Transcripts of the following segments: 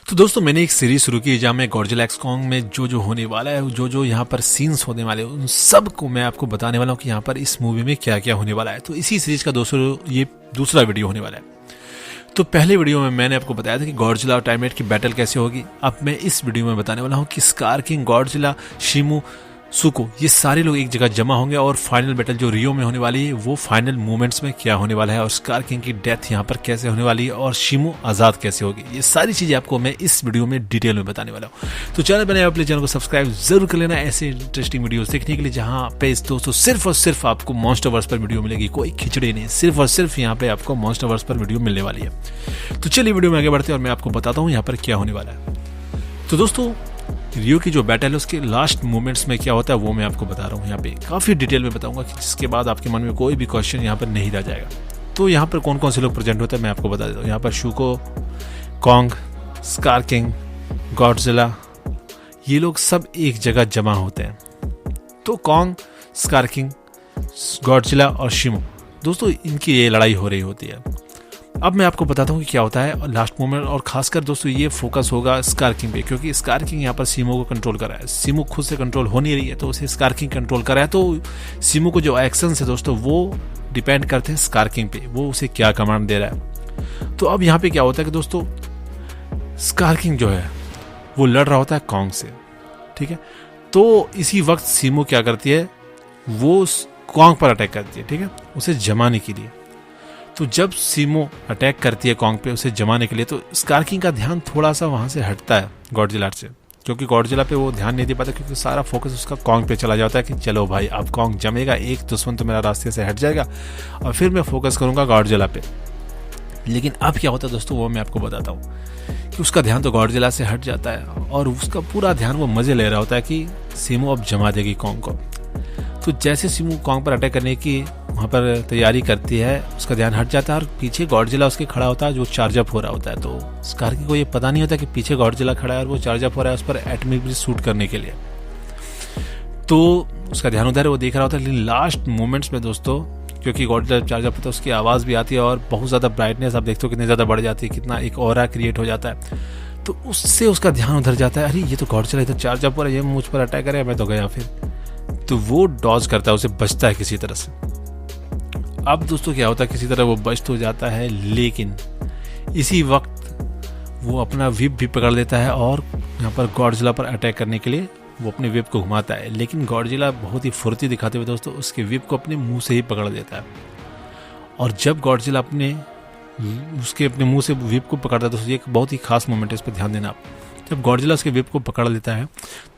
तो दोस्तों मैंने एक सीरीज शुरू की जहाँ मैं गॉडजिला एक्स कॉन्ग में जो होने वाला है, जो यहाँ पर सीन्स होने वाले हैं, उन सब को मैं आपको बताने वाला हूँ कि यहाँ पर इस मूवी में क्या क्या होने वाला है। तो इसी सीरीज का दोस्तों ये दूसरा वीडियो होने वाला है। तो पहले वीडियो में मैंने आपको बताया था कि गॉडजिला और टाइमराइडर की बैटल कैसे होगी। अब मैं इस वीडियो में बताने वाला हूँ कि स्कार किंग, गॉडजिला, शिमू, सुको, ये सारे लोग एक जगह जमा होंगे और फाइनल बैटल जो रियो में होने वाली है वो फाइनल मोमेंट्स में क्या होने वाला है, और स्कार किंग की डेथ यहाँ पर कैसे होने वाली है, और शिमू आज़ाद कैसे होगी। ये सारी चीज़ें आपको मैं इस वीडियो में डिटेल में बताने वाला हूँ। तो चैनल बनाए अपने चैनल को सब्सक्राइब जरूर कर लेना ऐसे इंटरेस्टिंग वीडियोस देखने के लिए, जहाँ पे दोस्तों सिर्फ और सिर्फ आपको मॉन्स्टरवर्स पर वीडियो मिलेगी, कोई खिचड़ी नहीं, सिर्फ और सिर्फ यहाँ पे आपको मॉन्स्टरवर्स पर वीडियो मिलने वाली है। तो चलिए वीडियो में आगे बढ़ते हैं और मैं आपको बताता हूँ यहाँ पर क्या होने वाला है। तो दोस्तों रियो की जो बैटल है उसके लास्ट मोमेंट्स में क्या होता है वो मैं आपको बता रहा हूँ, यहाँ पे काफ़ी डिटेल में बताऊंगा कि जिसके बाद आपके मन में कोई भी क्वेश्चन यहाँ पर नहीं रह जाएगा। तो यहाँ पर कौन कौन से लोग प्रेजेंट होते हैं मैं आपको बता देता हूँ। यहाँ पर शुको, कॉन्ग, स्कार किंग, गॉडजिला, ये लोग सब एक जगह जमा होते हैं। तो कॉन्ग, स्कार किंग, गॉडजिला और शिमू, दोस्तों इनकी ये लड़ाई हो रही होती है। अब मैं आपको बताता हूँ कि क्या होता है लास्ट मोमेंट, और खासकर दोस्तों ये फोकस होगा स्कार किंग पे, क्योंकि स्कार किंग यहाँ पर शिमू को कंट्रोल कर रहा है। शिमू खुद से कंट्रोल हो नहीं रही है तो उसे स्कार किंग कंट्रोल कर रहा है। तो शिमू को जो एक्शन है दोस्तों वो डिपेंड करते हैं स्कार किंग पे, वो उसे क्या कमांड दे रहा है। तो अब यहाँ पे क्या होता है कि दोस्तों स्कार किंग जो है वो लड़ रहा होता है कॉन्ग से, ठीक है। तो इसी वक्त शिमू क्या करती है, वो कॉन्ग पर अटैक करती है, ठीक है, उसे जमाने के लिए। तो जब शिमू अटैक करती है कॉन्ग पे उसे जमाने के लिए, तो स्कार किंग का ध्यान थोड़ा सा वहां से हटता है गॉडजिला से, क्योंकि गॉडजिला पे वो ध्यान नहीं दे पाता, क्योंकि सारा फोकस उसका कॉन्ग पे चला जाता है कि चलो भाई अब कॉन्ग जमेगा, एक दुश्मन तो मेरा रास्ते से हट जाएगा और फिर मैं फोकस करूंगा गॉडजिला पे। लेकिन अब क्या होता है दोस्तों वो मैं आपको बताता हूँ कि उसका ध्यान तो गॉडजिला से हट जाता है और उसका पूरा ध्यान वो मजे ले रहा होता है कि शिमू अब जमा देगी कॉन्ग को। तो जैसे शिमू कॉन्ग पर अटैक करने की वहाँ पर तैयारी करती है, उसका ध्यान हट जाता है और पीछे गॉडजिला उसके खड़ा होता है जो चार्ज अप हो रहा होता है। तो स्कार किंग को ये पता नहीं होता कि पीछे गॉडजिला खड़ा है और वो चार्ज अप हो रहा है उस पर एटॉमिक ब्रीज शूट करने के लिए। तो उसका ध्यान उधर है, वो देख रहा होता है। लेकिन लास्ट मोमेंट्स में दोस्तों, क्योंकि गॉडजिला चार्ज अप होता है उसकी आवाज़ भी आती है और बहुत ज़्यादा ब्राइटनेस आप देखते हो कितनी ज़्यादा बढ़ जाती है, कितना एक ऑरा क्रिएट हो जाता है। तो उससे उसका ध्यान उधर जाता है, अरे ये तो गॉडजिला इधर चार्ज अप हो रहा है, ये मुझ पर अटैक करे, मैं तो गया फिर। तो वो डॉज करता है, उसे बचता है किसी तरह से। अब दोस्तों क्या होता है, किसी तरह वो बच तो जाता है, लेकिन इसी वक्त वो अपना विप भी पकड़ लेता है और यहाँ पर गॉडजिला पर अटैक करने के लिए वो अपने विप को घुमाता है। लेकिन गॉडजिला बहुत ही फुर्ती दिखाते हुए दोस्तों उसके विप को अपने मुंह से ही पकड़ लेता है। और जब गॉडजिला अपने मुंह से विप को पकड़ता है दोस्तों, ये एक बहुत ही खास मोमेंट है, इस पर ध्यान देना आप। जब गॉडजिला उसके विप को पकड़ लेता है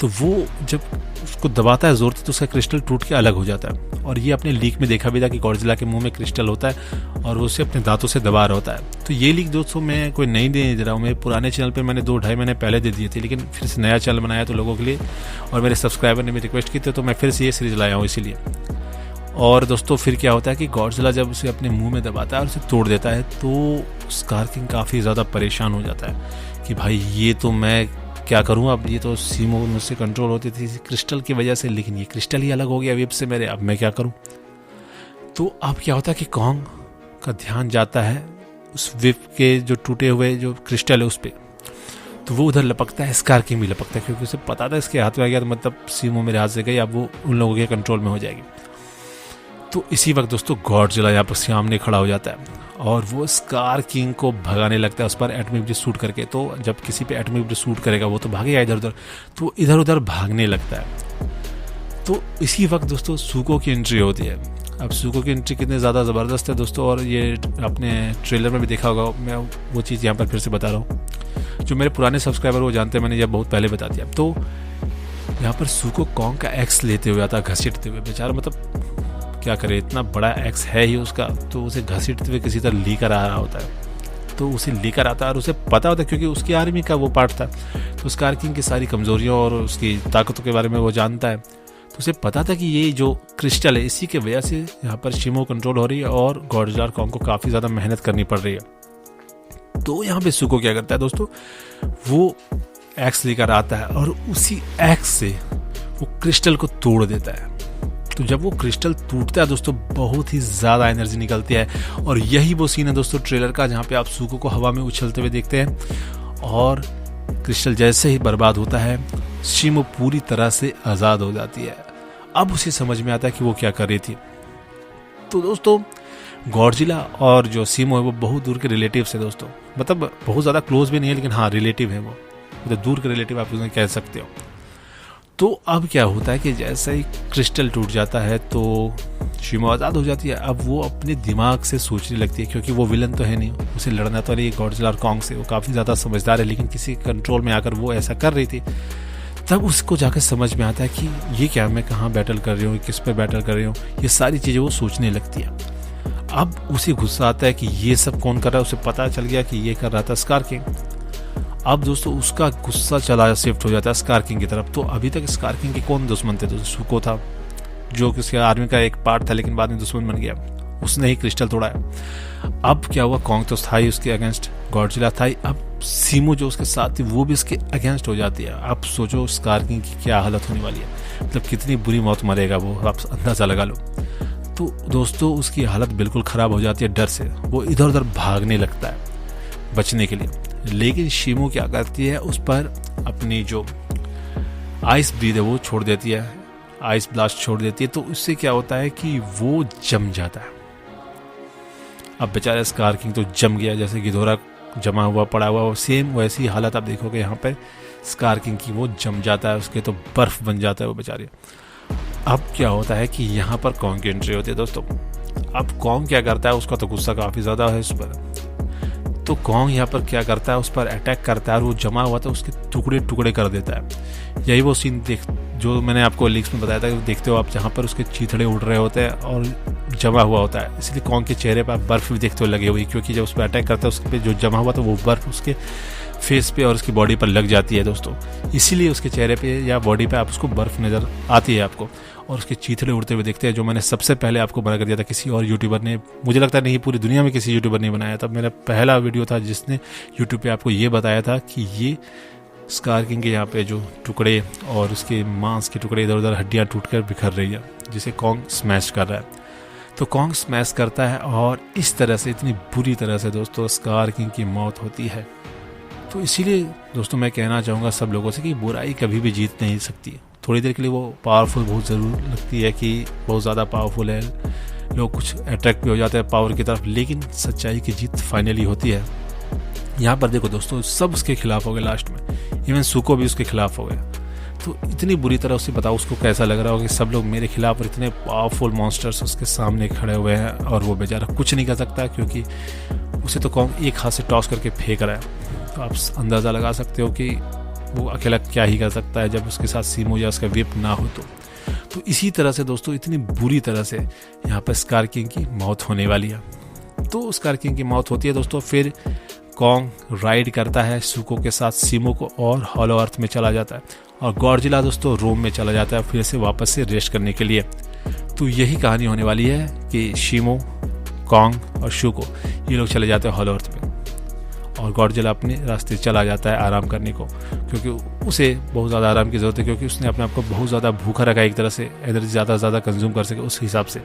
तो वो जब उसको दबाता है जोर से तो उसका क्रिस्टल टूट के अलग हो जाता है। और ये अपने लीक में देखा भी था कि गॉडजिला के मुंह में क्रिस्टल होता है और वो उसे अपने दांतों से दबा रहा होता है। तो ये लीक दोस्तों मैं कोई नहीं दे रहा हूँ, मैं पुराने चैनल पे मैंने 2-2.5 महीने पहले दे दिए थे, लेकिन फिर से नया चैनल बनाया तो लोगों के लिए, और मेरे सब्सक्राइबर ने भी रिक्वेस्ट की थी तो मैं फिर से ये सीरीज लाया हूँ इसीलिए। और दोस्तों फिर क्या होता है कि गॉडजिला जब उसे अपने मुंह में दबाता है और उसे तोड़ देता है तो स्कार किंग काफ़ी ज़्यादा परेशान हो जाता है कि भाई ये तो मैं क्या करूं, अब ये तो शिमू मुझसे कंट्रोल होती थी क्रिस्टल की वजह से, लेकिन ये क्रिस्टल ही अलग हो गया विप से मेरे, अब मैं क्या करूं। तो अब क्या होता है कि कॉन्ग का ध्यान जाता है उस विप के जो टूटे हुए जो क्रिस्टल है उस पर, तो वो उधर लपकता है। स्कार किंग भी लपकता है क्योंकि उसे पता था इसके हाथ में आ गया तो मतलब शिमू मेरे हाथ से गई, अब वो उन लोगों के कंट्रोल में हो जाएगी। तो इसी वक्त दोस्तों गॉडजिला यहाँ पर सामने खड़ा हो जाता है और वो स्कार किंग को भगाने लगता है उस पर एटॉमिक ब्रीज शूट करके। तो जब किसी पे एटॉमिक ब्रीज शूट करेगा वो तो भागेगा इधर उधर, तो इधर उधर भागने लगता है। तो इसी वक्त दोस्तों सुको की एंट्री होती है। अब सुको की एंट्री कितनी ज़्यादा ज़बरदस्त है दोस्तों, और ये आपने ट्रेलर में भी देखा होगा, मैं वो चीज़ यहाँ पर फिर से बता रहा हूँ। जो मेरे पुराने सब्सक्राइबर वो जानते हैं, मैंने यह बहुत पहले बता दिया। तो यहाँ पर सुको कॉन्ग का एक्स लेते हुए आता है, घसीटते हुए, बेचारा मतलब क्या करे, इतना बड़ा एक्स है ही उसका, तो उसे घसीटते हुए किसी तरह लेकर आ रहा होता है। तो उसे लेकर आता है और उसे पता होता है क्योंकि उसकी आर्मी का वो पार्ट था, तो स्कार किंग की सारी कमजोरियों और उसकी ताकतों के बारे में वो जानता है। तो उसे पता था कि ये जो क्रिस्टल है इसी की वजह से यहाँ पर शिमू कंट्रोल हो रही है और गॉडजिला और कॉन्ग को काफ़ी ज़्यादा मेहनत करनी पड़ रही है। तो यहाँ पे सुको क्या करता है दोस्तों, वो एक्स लेकर आता है और उसी एक्स से वो क्रिस्टल को तोड़ देता है। तो जब वो क्रिस्टल टूटता है दोस्तों बहुत ही ज़्यादा एनर्जी निकलती है, और यही वो सीन है दोस्तों ट्रेलर का जहाँ पे आप सुको को हवा में उछलते हुए देखते हैं और क्रिस्टल जैसे ही बर्बाद होता है, शीमो पूरी तरह से आज़ाद हो जाती है। अब उसे समझ में आता है कि वो क्या कर रही थी। तो दोस्तों गॉडजिला और जो शीमो है वो बहुत दूर के रिलेटिव्स है दोस्तों, मतलब बहुत ज़्यादा क्लोज भी नहीं है, लेकिन हाँ रिलेटिव है वो, मतलब दूर के रिलेटिव आप उन्हें कह सकते हो। तो अब क्या होता है कि जैसे ही क्रिस्टल टूट जाता है तो शीमो आज़ाद हो जाती है। अब वो अपने दिमाग से सोचने लगती है, क्योंकि वो विलन तो है नहीं, उसे लड़ना तो नहीं गॉडजिला और कॉन्ग से, वो काफ़ी ज़्यादा समझदार है, लेकिन किसी कंट्रोल में आकर वो ऐसा कर रही थी। तब उसको जाकर समझ में आता है कि ये क्या, मैं कहाँ बैटल कर रही हूँ, किस पे बैटल कर रही हूँ, ये सारी चीज़ें वो सोचने लगती है। अब उसे गुस्सा आता है कि ये सब कौन कर रहा है, उसे पता चल गया कि ये कर रहा था स्कार किंग। अब दोस्तों उसका गुस्सा चला शिफ्ट हो जाता है स्कार किंग की तरफ। तो अभी तक स्कार किंग के कौन दुश्मन थे? दोस्तों सुको था, जो कि उसके आर्मी का एक पार्ट था, लेकिन बाद में दुश्मन बन गया, उसने ही क्रिस्टल तोड़ा है। अब क्या हुआ, कॉन्ग तो था ही उसके अगेंस्ट, गॉडजिला था ही, अब शीमो जो उसके साथ थी वो भी उसके अगेंस्ट हो जाती है। अब सोचो स्कार किंग की क्या हालत होने वाली है, मतलब कितनी बुरी मौत मरेगा वो, आप अंदाजा लगा लो। तो दोस्तों उसकी हालत बिल्कुल ख़राब हो जाती है डर से, वो इधर उधर भागने लगता है बचने के लिए। लेकिन शीमो क्या करती है, उस पर अपनी जो आइस ब्रीथ है वो छोड़ देती है, आइस ब्लास्ट छोड़ देती है। तो उससे क्या होता है कि वो जम जाता है। अब बेचारा स्कार किंग तो जम गया, जैसे गिधोरा जमा हुआ पड़ा हुआ, सेम वैसी हालत आप देखोगे यहाँ पे स्कार किंग की, वो जम जाता है, उसके तो बर्फ बन जाता है वो बेचारे। अब क्या होता है कि यहाँ पर कॉन्ग की एंट्री होती है दोस्तों। अब कॉन्ग क्या करता है, उसका तो गुस्सा काफ़ी ज़्यादा है उस पर, तो कॉन्ग यहाँ पर क्या करता है, उस पर अटैक करता है और वो जमा हुआ था उसके टुकड़े टुकड़े कर देता है। यही वो सीन जो मैंने आपको लीक्स में बताया था, देखते हो आप, जहाँ पर उसके चीथड़े उड़ रहे होते हैं और जमा हुआ होता है। इसलिए कॉन्ग के चेहरे पर बर्फ भी देखते हो लगी हुई, क्योंकि जब उस पर अटैक करता है उसके पे जो जमा हुआ था वो बर्फ उसके फेस पे और उसकी बॉडी पर लग जाती है दोस्तों। इसीलिए उसके चेहरे पे या बॉडी पे आप उसको बर्फ नज़र आती है आपको, और उसके चीथड़े उड़ते हुए देखते हैं, जो मैंने सबसे पहले आपको बना कर दिया था। किसी और यूट्यूबर ने, मुझे लगता नहीं पूरी दुनिया में किसी यूट्यूबर ने बनाया था, मेरा पहला वीडियो था जिसने यूट्यूब पे आपको ये बताया था कि ये स्कार किंग के यहाँ पे जो टुकड़े और उसके मांस के टुकड़े इधर उधर हड्डियाँ टूट कर बिखर रही है, जिसे कॉन्ग स्मैश कर रहा है। तो कॉन्ग स्मैश करता है और इस तरह से, इतनी बुरी तरह से दोस्तों स्कार किंग की मौत होती है। तो इसीलिए दोस्तों मैं कहना चाहूँगा सब लोगों से कि बुराई कभी भी जीत नहीं सकती। थोड़ी देर के लिए वो पावरफुल बहुत ज़रूर लगती है कि बहुत ज़्यादा पावरफुल है, लोग कुछ अट्रैक्ट भी हो जाते हैं पावर की तरफ, लेकिन सच्चाई की जीत फाइनली होती है। यहाँ पर देखो दोस्तों सब उसके खिलाफ हो गए लास्ट में, इवन सुको भी उसके खिलाफ हो गया। तो इतनी बुरी तरह उससे बताओ उसको कैसा लग रहा होगा कि सब लोग मेरे खिलाफ और इतने पावरफुल मॉन्स्टर्स उसके सामने खड़े हुए हैं और वो बेचारा कुछ नहीं कर सकता, क्योंकि उसे तो कॉन्ग एक हाथ से टॉस करके फेंक रहा है। तो आप अंदाज़ा लगा सकते हो कि वो अकेला क्या ही कर सकता है जब उसके साथ शीमो या उसका विप ना हो। तो इसी तरह से दोस्तों इतनी बुरी तरह से यहाँ पर स्कार किंग की मौत होने वाली है। तो स्कार किंग की मौत होती है दोस्तों, फिर कॉन्ग राइड करता है सुको के साथ शीमो को और हॉलो अर्थ में चला जाता है, और गॉडजिला दोस्तों रोम में चला जाता है फिर से वापस से रेस्ट करने के लिए। तो यही कहानी होने वाली है कि शीमो, कॉन्ग और शुको ये लोग चले जाते हैं हॉलो अर्थ में, और गॉडजिला अपने रास्ते चला जाता है आराम करने को, क्योंकि उसे बहुत ज़्यादा आराम की ज़रूरत है, क्योंकि उसने अपने आप को बहुत ज़्यादा भूखा रखा है, एक तरह से एनर्जी ज़्यादा से ज़्यादा कंज्यूम कर सके उस हिसाब से।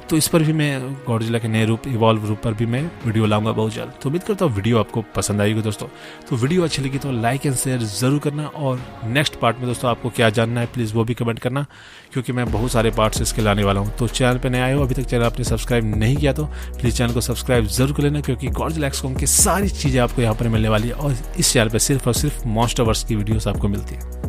तो इस पर भी मैं गॉडजिला के नए रूप, इवॉल्व रूप पर भी मैं वीडियो लाऊंगा बहुत जल्द। तो उम्मीद करता हूँ वीडियो आपको पसंद आएगी दोस्तों। तो वीडियो अच्छी लगी तो लाइक एंड शेयर ज़रूर करना, और नेक्स्ट पार्ट में दोस्तों आपको क्या जानना है प्लीज़ वो भी कमेंट करना, क्योंकि मैं बहुत सारे पार्ट्स इसके लाने वाला हूँ। तो चैनल पर नए आए हो, अभी तक चैनल आपने सब्सक्राइब नहीं किया तो प्लीज़ चैनल को सब्सक्राइब जरूर कर लेना, क्योंकि गॉडजिला XCOM की सारी चीज़ें आपको यहाँ पर मिलने वाली है, और इस चैनल पर सिर्फ और सिर्फ मॉन्स्टरवर्स की वीडियोस आपको मिलती है।